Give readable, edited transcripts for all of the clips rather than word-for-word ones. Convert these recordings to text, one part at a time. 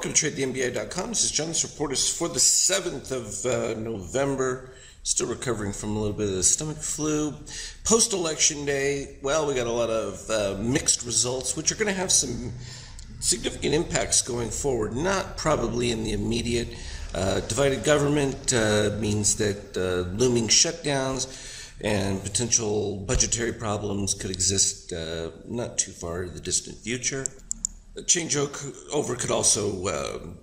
Welcome to TradeTheNBA.com. This is John. This report is for the 7th of November. Still recovering from a little bit of the stomach flu. Post-election day, well, we got a lot of mixed results, which are going to have some significant impacts going forward. Not probably in the immediate. Divided government means that looming shutdowns and potential budgetary problems could exist not too far in the distant future. The changeover could also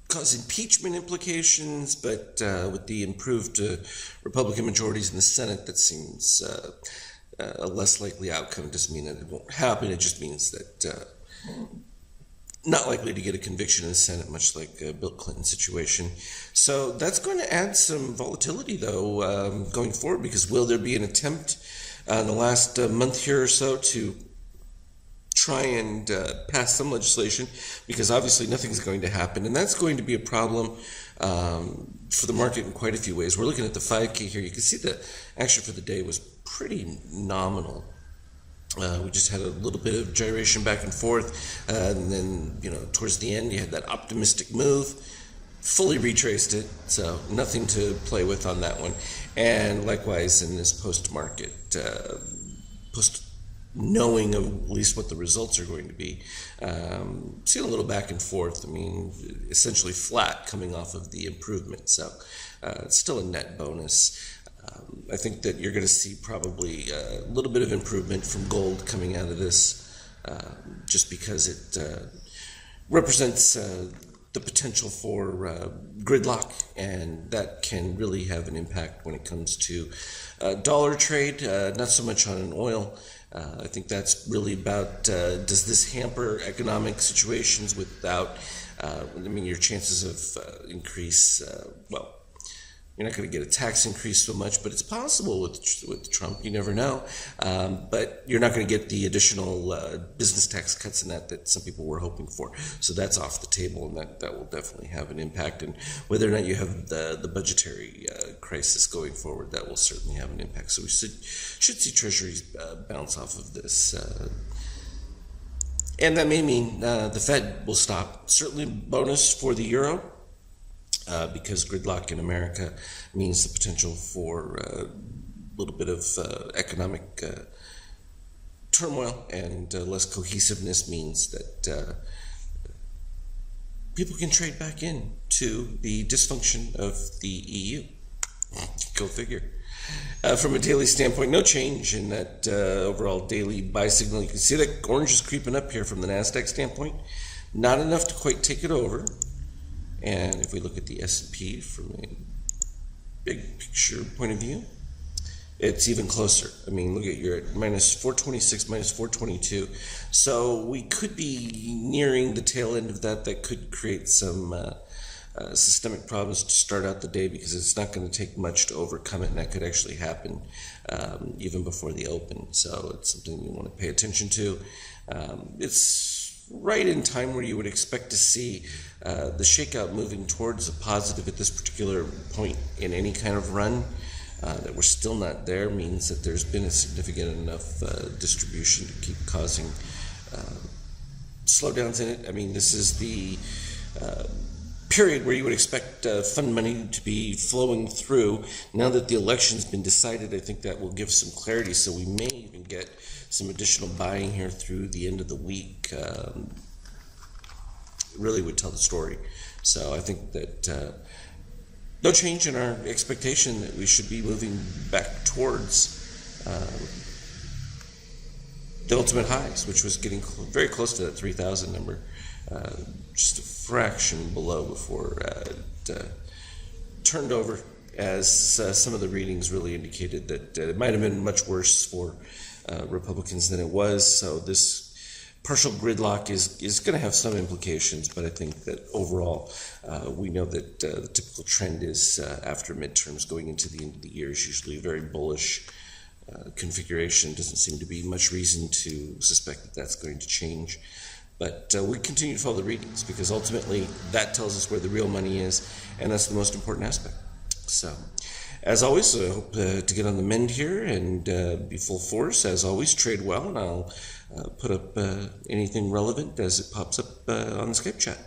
cause impeachment implications, but with the improved Republican majorities in the Senate, that seems a less likely outcome. It doesn't mean that it won't happen. It just means that not likely to get a conviction in the Senate, much like Bill Clinton's situation. So that's going to add some volatility, though, going forward, because will there be an attempt in the last month here or so to try and pass some legislation, because obviously nothing's going to happen, and that's going to be a problem for the market in quite a few ways. We're looking at the 5K here. You can see the action for the day was pretty nominal. We just had a little bit of gyration back and forth, and then towards the end you had that optimistic move, fully retraced it, so nothing to play with on that one. And likewise in this post-market, knowing of at least what the results are going to be. Seeing a little back and forth. I mean, essentially flat coming off of the improvement. So it's still a net bonus. I think that you're going to see probably a little bit of improvement from gold coming out of this, just because it represents the potential for gridlock, and that can really have an impact when it comes to dollar trade, not so much on an oil. I think that's really about, does this hamper economic situations without, your chances of increase, well, you're not going to get a tax increase so much, but it's possible with Trump. You never know. But you're not going to get the additional business tax cuts in that some people were hoping for. So that's off the table, and that will definitely have an impact. And whether or not you have the budgetary crisis going forward, that will certainly have an impact. So we should see treasuries bounce off of this. And that may mean the Fed will stop. Certainly bonus for the euro. Because gridlock in America means the potential for a little bit of economic turmoil, and less cohesiveness means that people can trade back in to the dysfunction of the EU. Go figure. From a daily standpoint, no change in that overall daily buy signal. You can see that orange is creeping up here from the NASDAQ standpoint. Not enough to quite take it over. And if we look at the S&P from a big picture point of view, it's even closer. I mean, look at, you're at minus 426, minus 422. So we could be nearing the tail end of that. That could create some systemic problems to start out the day, because it's not going to take much to overcome it, and that could actually happen even before the open. So it's something you want to pay attention to. It's right in time where you would expect to see the shakeout moving towards a positive at this particular point in any kind of run. That we're still not there means that there's been a significant enough distribution to keep causing slowdowns in it. I mean, this is the period where you would expect fund money to be flowing through. Now that the election's been decided, I think that will give some clarity, so we may even get some additional buying here through the end of the week. Really would tell the story. So I think that no change in our expectation that we should be moving back towards the ultimate highs, which was getting very close to that 3,000 number, just a fraction below before it turned over, as some of the readings really indicated that it might have been much worse for Republicans than it was. So this partial gridlock is going to have some implications, but I think that overall we know that the typical trend is after midterms going into the end of the year is usually a very bullish configuration. Doesn't seem to be much reason to suspect that that's going to change. But we continue to follow the readings, because ultimately that tells us where the real money is, and that's the most important aspect. So As always, I hope to get on the mend here and be full force. As always, trade well, and I'll put up anything relevant as it pops up on the Skype chat.